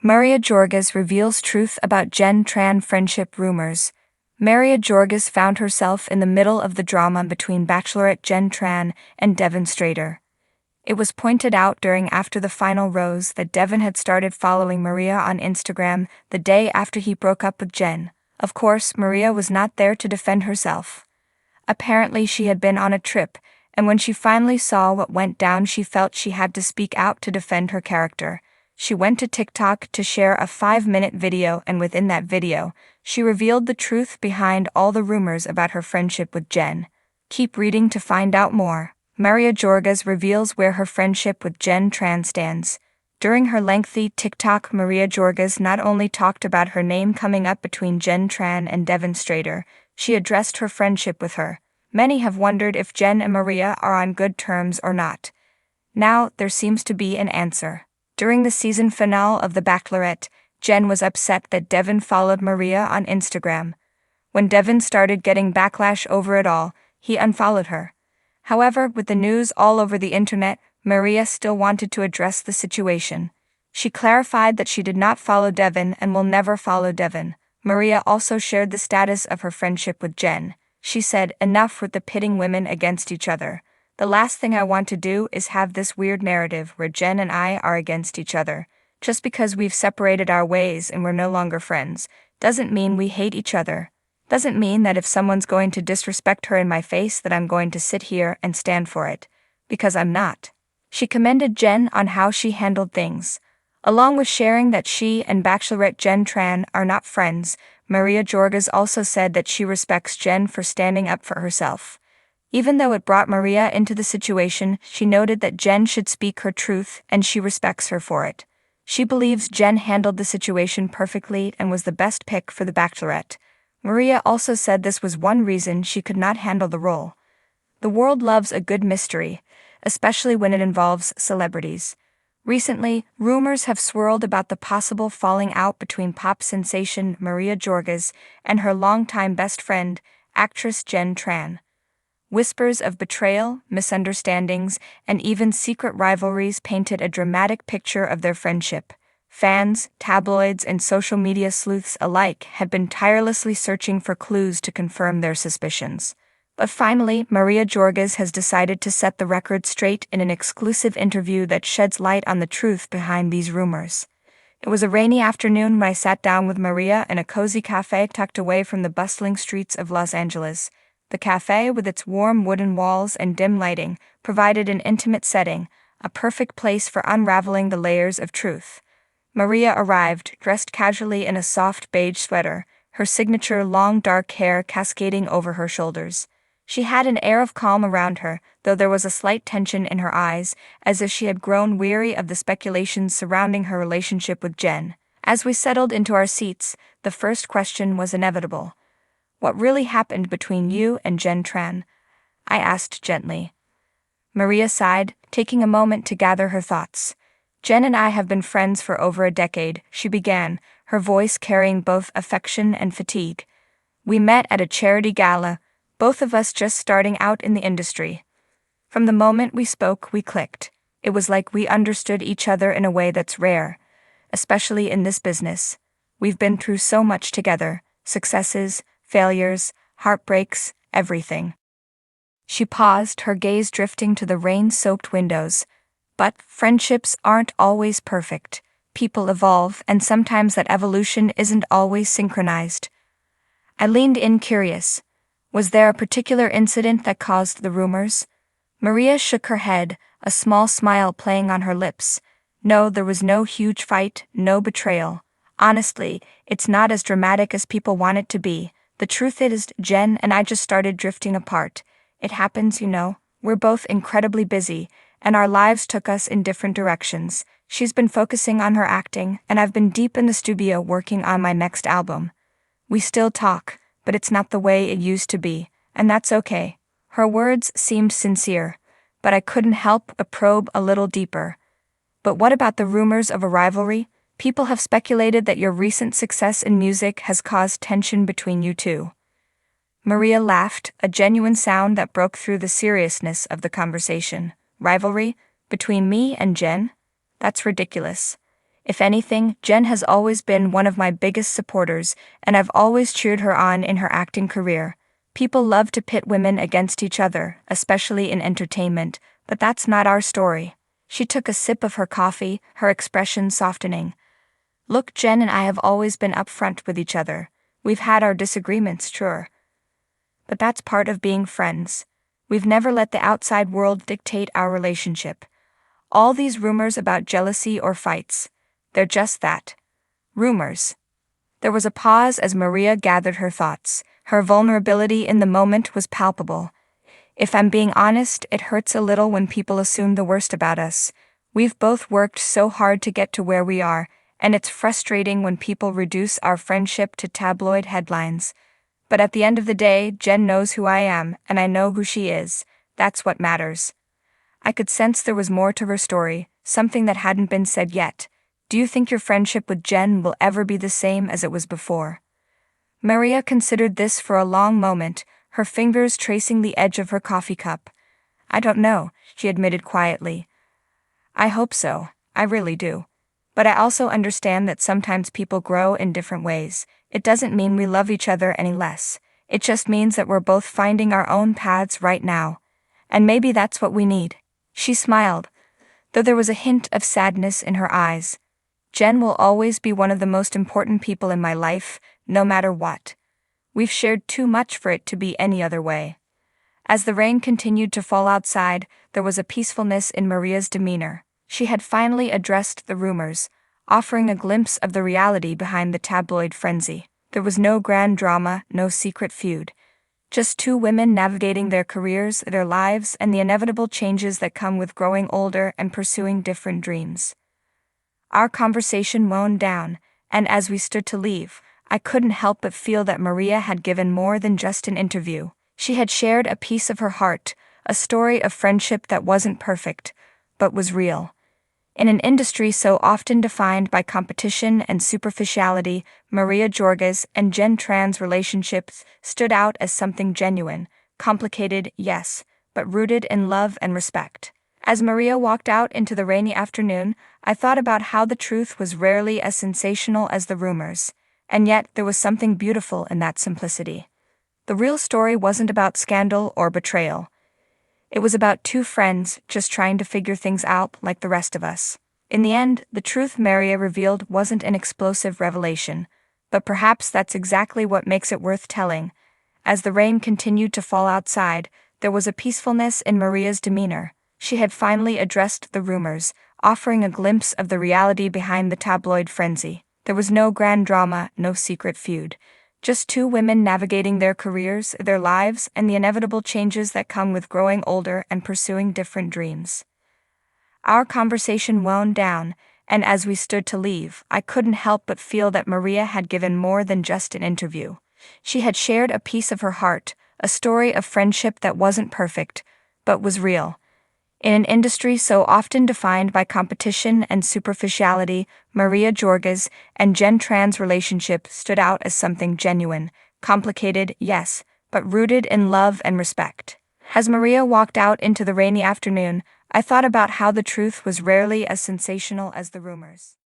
Maria Georgas reveals truth about Jenn Tran friendship rumors. Maria Georgas found herself in the middle of the drama between Bachelorette Jenn Tran and Devon Strader. It was pointed out during After the Final Rose that Devon had started following Maria on Instagram the day after he broke up with Jenn. Of course, Maria was not there to defend herself. Apparently she had been on a trip, and when she finally saw what went down she felt she had to speak out to defend her character. She went to TikTok to share a 5-minute video, and within that video, she revealed the truth behind all the rumors about her friendship with Jenn. Keep reading to find out more. Maria Georgas reveals where her friendship with Jenn Tran stands. During her lengthy TikTok, Maria Georgas not only talked about her name coming up between Jenn Tran and Devon Strader, she addressed her friendship with her. Many have wondered if Jenn and Maria are on good terms or not. Now, there seems to be an answer. During the season finale of The Bachelorette, Jenn was upset that Devon followed Maria on Instagram. When Devon started getting backlash over it all, he unfollowed her. However, with the news all over the internet, Maria still wanted to address the situation. She clarified that she did not follow Devon and will never follow Devon. Maria also shared the status of her friendship with Jenn. She said, "Enough with the pitting women against each other. The last thing I want to do is have this weird narrative where Jenn and I are against each other. Just because we've separated our ways and we're no longer friends, doesn't mean we hate each other. Doesn't mean that if someone's going to disrespect her in my face that I'm going to sit here and stand for it. Because I'm not." She commended Jenn on how she handled things. Along with sharing that she and Bachelorette Jenn Tran are not friends, Maria Georgas also said that she respects Jenn for standing up for herself. Even though it brought Maria into the situation, she noted that Jenn should speak her truth and she respects her for it. She believes Jenn handled the situation perfectly and was the best pick for the Bachelorette. Maria also said this was one reason she could not handle the role. The world loves a good mystery, especially when it involves celebrities. Recently, rumors have swirled about the possible falling out between pop sensation Maria Georgas and her longtime best friend, actress Jenn Tran. Whispers of betrayal, misunderstandings, and even secret rivalries painted a dramatic picture of their friendship. Fans, tabloids, and social media sleuths alike had been tirelessly searching for clues to confirm their suspicions. But finally, Maria Georgas has decided to set the record straight in an exclusive interview that sheds light on the truth behind these rumors. "It was a rainy afternoon when I sat down with Maria in a cozy cafe tucked away from the bustling streets of Los Angeles. The cafe, with its warm wooden walls and dim lighting, provided an intimate setting, a perfect place for unraveling the layers of truth. Maria arrived, dressed casually in a soft beige sweater, her signature long dark hair cascading over her shoulders. She had an air of calm around her, though there was a slight tension in her eyes, as if she had grown weary of the speculations surrounding her relationship with Jenn. As we settled into our seats, the first question was inevitable. 'What really happened between you and Jenn Tran?' I asked gently. Maria sighed, taking a moment to gather her thoughts. 'Jenn and I have been friends for over a decade,' she began, her voice carrying both affection and fatigue. 'We met at a charity gala, both of us just starting out in the industry. From the moment we spoke, we clicked. It was like we understood each other in a way that's rare, especially in this business. We've been through so much together, successes, failures, heartbreaks, everything.' She paused, her gaze drifting to the rain-soaked windows. 'But friendships aren't always perfect. People evolve, and sometimes that evolution isn't always synchronized.' I leaned in, curious. Was there a particular incident that caused the rumors? Maria shook her head, a small smile playing on her lips. 'No, there was no huge fight, no betrayal. Honestly, it's not as dramatic as people want it to be. The truth is, Jenn and I just started drifting apart. It happens, you know. We're both incredibly busy, and our lives took us in different directions. She's been focusing on her acting, and I've been deep in the studio working on my next album. We still talk, but it's not the way it used to be, and that's okay.' Her words seemed sincere, but I couldn't help but probe a little deeper. 'But what about the rumors of a rivalry? People have speculated that your recent success in music has caused tension between you two.' Maria laughed, a genuine sound that broke through the seriousness of the conversation. 'Rivalry? Between me and Jenn? That's ridiculous. If anything, Jenn has always been one of my biggest supporters, and I've always cheered her on in her acting career. People love to pit women against each other, especially in entertainment, but that's not our story. She took a sip of her coffee, her expression softening. Look, Jenn and I have always been upfront with each other. We've had our disagreements, sure. But that's part of being friends. We've never let the outside world dictate our relationship. All these rumors about jealousy or fights, they're just that. Rumors. There was a pause as Maria gathered her thoughts. Her vulnerability in the moment was palpable. If I'm being honest, it hurts a little when people assume the worst about us. We've both worked so hard to get to where we are, and it's frustrating when people reduce our friendship to tabloid headlines. But at the end of the day, Jenn knows who I am, and I know who she is. That's what matters. I could sense there was more to her story, something that hadn't been said yet. Do you think your friendship with Jenn will ever be the same as it was before? Maria considered this for a long moment, her fingers tracing the edge of her coffee cup. I don't know, she admitted quietly. I hope so, I really do. But I also understand that sometimes people grow in different ways. It doesn't mean we love each other any less. It just means that we're both finding our own paths right now. And maybe that's what we need. She smiled, though there was a hint of sadness in her eyes. Jenn will always be one of the most important people in my life, no matter what. We've shared too much for it to be any other way. As the rain continued to fall outside, there was a peacefulness in Maria's demeanor. She had finally addressed the rumors, offering a glimpse of the reality behind the tabloid frenzy. There was no grand drama, no secret feud. Just two women navigating their careers, their lives, and the inevitable changes that come with growing older and pursuing different dreams. Our conversation wound down, and as we stood to leave, I couldn't help but feel that Maria had given more than just an interview. She had shared a piece of her heart, a story of friendship that wasn't perfect, but was real. In an industry so often defined by competition and superficiality, Maria Georgas and Jenn Tran's relationships stood out as something genuine, complicated, yes, but rooted in love and respect. As Maria walked out into the rainy afternoon, I thought about how the truth was rarely as sensational as the rumors, and yet there was something beautiful in that simplicity. The real story wasn't about scandal or betrayal. It was about two friends just trying to figure things out like the rest of us. In the end, the truth Maria revealed wasn't an explosive revelation, but perhaps that's exactly what makes it worth telling. As the rain continued to fall outside, there was a peacefulness in Maria's demeanor. She had finally addressed the rumors, offering a glimpse of the reality behind the tabloid frenzy. There was no grand drama, no secret feud. Just two women navigating their careers, their lives, and the inevitable changes that come with growing older and pursuing different dreams. Our conversation wound down, and as we stood to leave, I couldn't help but feel that Maria had given more than just an interview. She had shared a piece of her heart, a story of friendship that wasn't perfect, but was real. In an industry so often defined by competition and superficiality, Maria Georgas and Jenn Tran's relationship stood out as something genuine, complicated, yes, but rooted in love and respect. As Maria walked out into the rainy afternoon, I thought about how the truth was rarely as sensational as the rumors.